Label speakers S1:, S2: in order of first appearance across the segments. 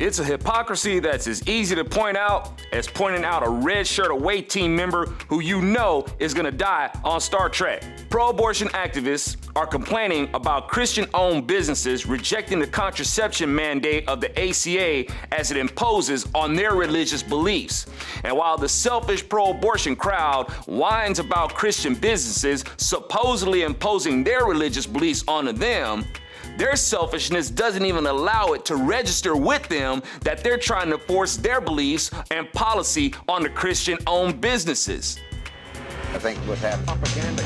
S1: It's a hypocrisy that's as easy to point out as pointing out a red shirt away team member who you know is gonna die on Star Trek. Pro-abortion activists are complaining about Christian-owned businesses rejecting the contraception mandate of the ACA as it imposes on their religious beliefs. And while the selfish pro-abortion crowd whines about Christian businesses supposedly imposing their religious beliefs onto them, their selfishness doesn't even allow it to register with them that they're trying to force their beliefs and policy on the Christian-owned businesses.
S2: I think what's happening. Propaganda.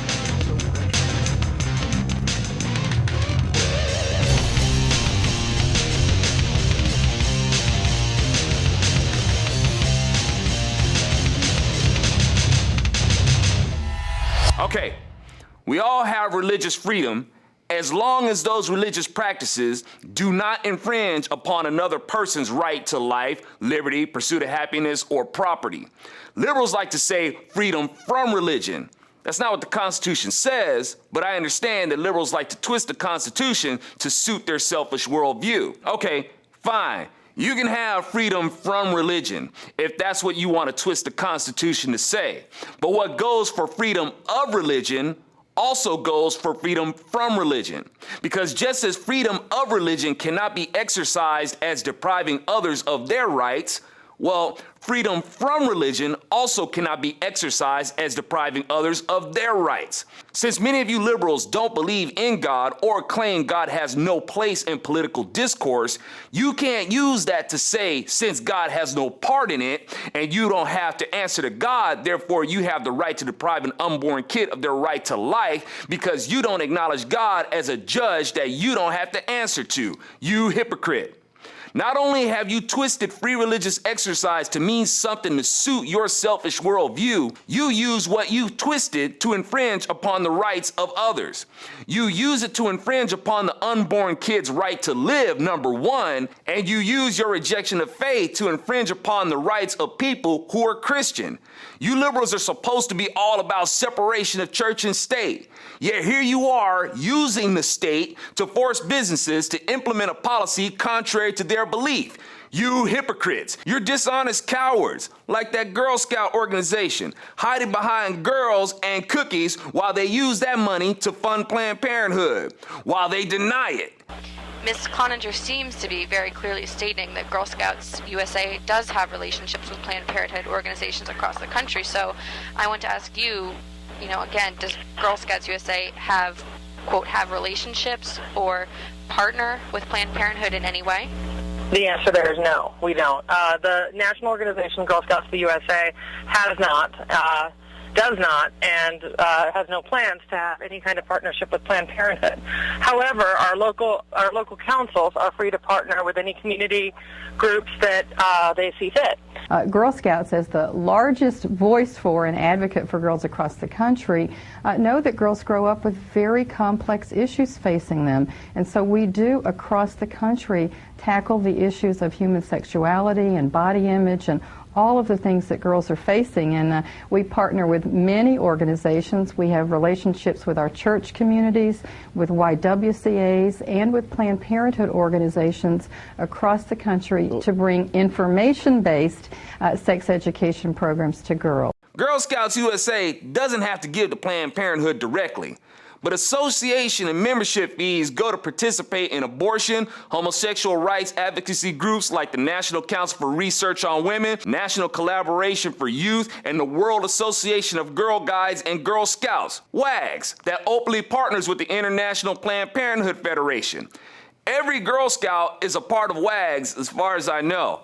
S1: Okay, we all have religious freedom as long as those religious practices do not infringe upon another person's right to life, liberty, pursuit of happiness, or property. Liberals like to say freedom from religion. That's not what the Constitution says, but I understand that liberals like to twist the Constitution to suit their selfish worldview. Okay, fine. You can have freedom from religion if that's what you want to twist the Constitution to say. But what goes for freedom of religion also goes for freedom from religion. Because just as freedom of religion cannot be exercised as depriving others of their rights, well, freedom from religion also cannot be exercised as depriving others of their rights. Since many of you liberals don't believe in God or claim God has no place in political discourse, you can't use that to say, since God has no part in it and you don't have to answer to God, therefore you have the right to deprive an unborn kid of their right to life because you don't acknowledge God as a judge that you don't have to answer to. You hypocrite. Not only have you twisted free religious exercise to mean something to suit your selfish worldview, you use what you twisted to infringe upon the rights of others. You use it to infringe upon the unborn kid's right to live, number one, and you use your rejection of faith to infringe upon the rights of people who are Christian. You liberals are supposed to be all about separation of church and state. Yet here you are using the state to force businesses to implement a policy contrary to their belief. You hypocrites. You're dishonest cowards, like that Girl Scout organization, hiding behind girls and cookies while they use that money to fund Planned Parenthood, while they deny it.
S3: Ms. Cloninger seems to be very clearly stating that Girl Scouts USA does have relationships with Planned Parenthood organizations across the country. So I want to ask you, again, does Girl Scouts USA have, quote, have relationships or partner with Planned Parenthood in any way?
S4: The answer there is no, we don't. The national organization, Girl Scouts of the USA, has not, does not, and has no plans to have any kind of partnership with Planned Parenthood. However, our local councils are free to partner with any community groups that they see fit.
S5: Girl Scouts, as the largest voice for and advocate for girls across the country, know that girls grow up with very complex issues facing them. And so we do, across the country, tackle the issues of human sexuality and body image and all of the things that girls are facing, and we partner with many organizations. We have relationships with our church communities, with YWCAs, and with Planned Parenthood organizations across the country to bring information-based sex education programs to girls.
S1: Girl Scouts USA doesn't have to give to Planned Parenthood directly, but association and membership fees go to participate in abortion, homosexual rights advocacy groups like the National Council for Research on Women, National Collaboration for Youth, and the World Association of Girl Guides and Girl Scouts, WAGs, that openly partners with the International Planned Parenthood Federation. Every Girl Scout is a part of WAGs as far as I know.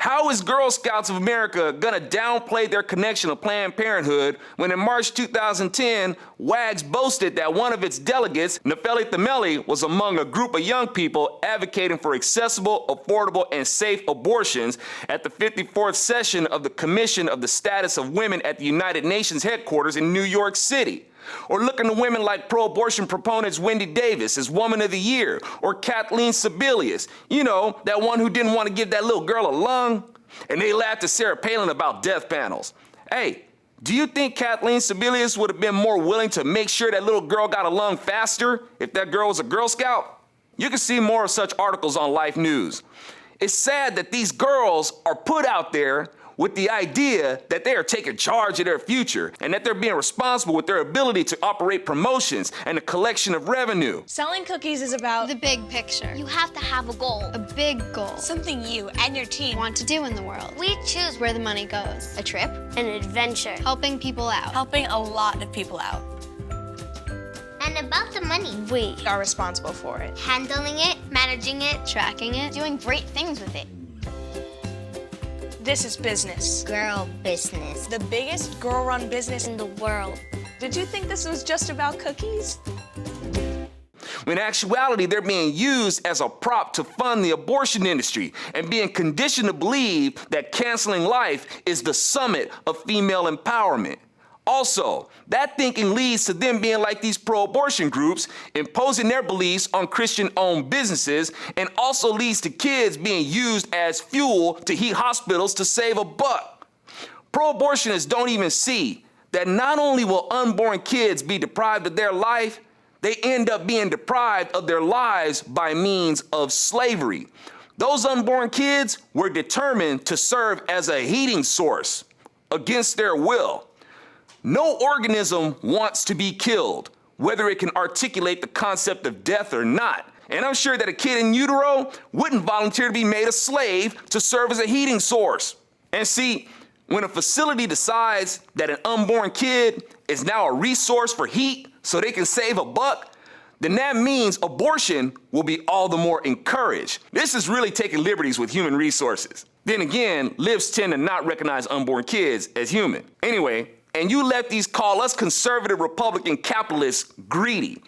S1: How is Girl Scouts of America gonna downplay their connection to Planned Parenthood when in March 2010, WAGs boasted that one of its delegates, Nefeli Thameli, was among a group of young people advocating for accessible, affordable, and safe abortions at the 54th session of the Commission of the Status of Women at the United Nations headquarters in New York City? Or looking to women like pro-abortion proponents Wendy Davis as Woman of the Year, or Kathleen Sebelius, that one who didn't want to give that little girl a lung, and they laughed at Sarah Palin about death panels. Hey, do you think Kathleen Sebelius would have been more willing to make sure that little girl got a lung faster if that girl was a Girl Scout? You can see more of such articles on Life News. It's sad that these girls are put out there with the idea that they are taking charge of their future and that they're being responsible with their ability to operate promotions and the collection of revenue.
S6: Selling cookies is about
S7: the big picture. You have to have a goal. A big goal.
S6: something you and your team
S7: Want to do in the world. We choose where the money goes. A trip, an adventure, helping people out.
S6: helping a lot of people out.
S8: And about the money,
S6: We are responsible for it.
S8: handling it,
S7: Managing it, tracking it, doing great things with it.
S6: This is business.
S8: girl business
S6: The biggest girl-run business
S7: In the world.
S6: Did you think this was just about cookies?
S1: When in actuality, they're being used as a prop to fund the abortion industry and being conditioned to believe that canceling life is the summit of female empowerment. Also, that thinking leads to them being like these pro-abortion groups, imposing their beliefs on Christian-owned businesses, and also leads to kids being used as fuel to heat hospitals to save a buck. Pro-abortionists don't even see that not only will unborn kids be deprived of their life, they end up being deprived of their lives by means of slavery. Those unborn kids were determined to serve as a heating source against their will. No organism wants to be killed, whether it can articulate the concept of death or not. And I'm sure that a kid in utero wouldn't volunteer to be made a slave to serve as a heating source. And see, when a facility decides that an unborn kid is now a resource for heat so they can save a buck, then that means abortion will be all the more encouraged. This is really taking liberties with human resources. Then again, libs tend to not recognize unborn kids as human. Anyway, and you lefties call us conservative Republican capitalists greedy.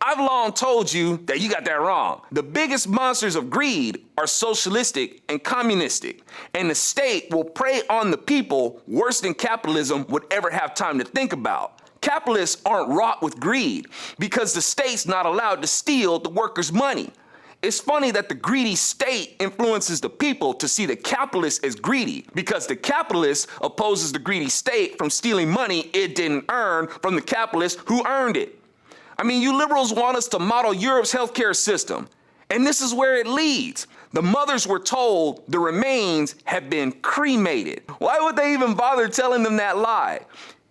S1: I've long told you that you got that wrong. The biggest monsters of greed are socialistic and communistic, and the state will prey on the people worse than capitalism would ever have time to think about. Capitalists aren't wrought with greed because the state's not allowed to steal the workers' money. It's funny that the greedy state influences the people to see the capitalist as greedy because the capitalist opposes the greedy state from stealing money it didn't earn from the capitalist who earned it. I mean, you liberals want us to model Europe's healthcare system, and this is where it leads. The mothers were told the remains have been cremated. Why would they even bother telling them that lie?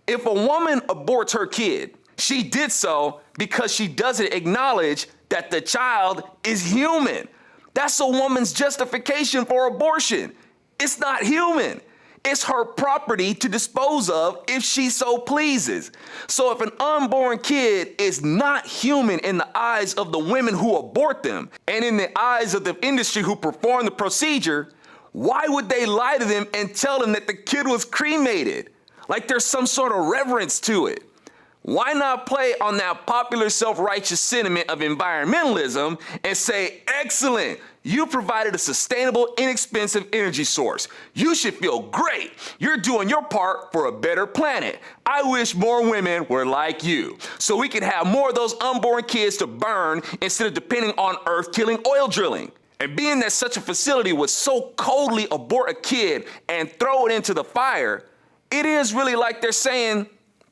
S1: If a woman aborts her kid, she did so because she doesn't acknowledge that the child is human. That's a woman's justification for abortion. It's not human. It's her property to dispose of if she so pleases. So if an unborn kid is not human in the eyes of the women who abort them and in the eyes of the industry who perform the procedure, why would they lie to them and tell them that the kid was cremated? Like there's some sort of reverence to it. Why not play on that popular self-righteous sentiment of environmentalism and say, excellent, you provided a sustainable, inexpensive energy source. You should feel great. You're doing your part for a better planet. I wish more women were like you, so we can have more of those unborn kids to burn instead of depending on earth-killing oil drilling. And being that such a facility would so coldly abort a kid and throw it into the fire, it is really like they're saying,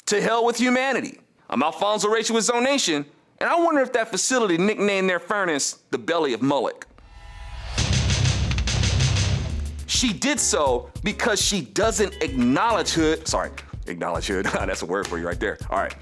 S1: to hell with humanity. I'm Alfonso Rachel with ZoNation, and I wonder if that facility nicknamed their furnace the Belly of Moloch. She did so because she doesn't acknowledge hood. Sorry, acknowledge hood. That's a word for you right there. All right.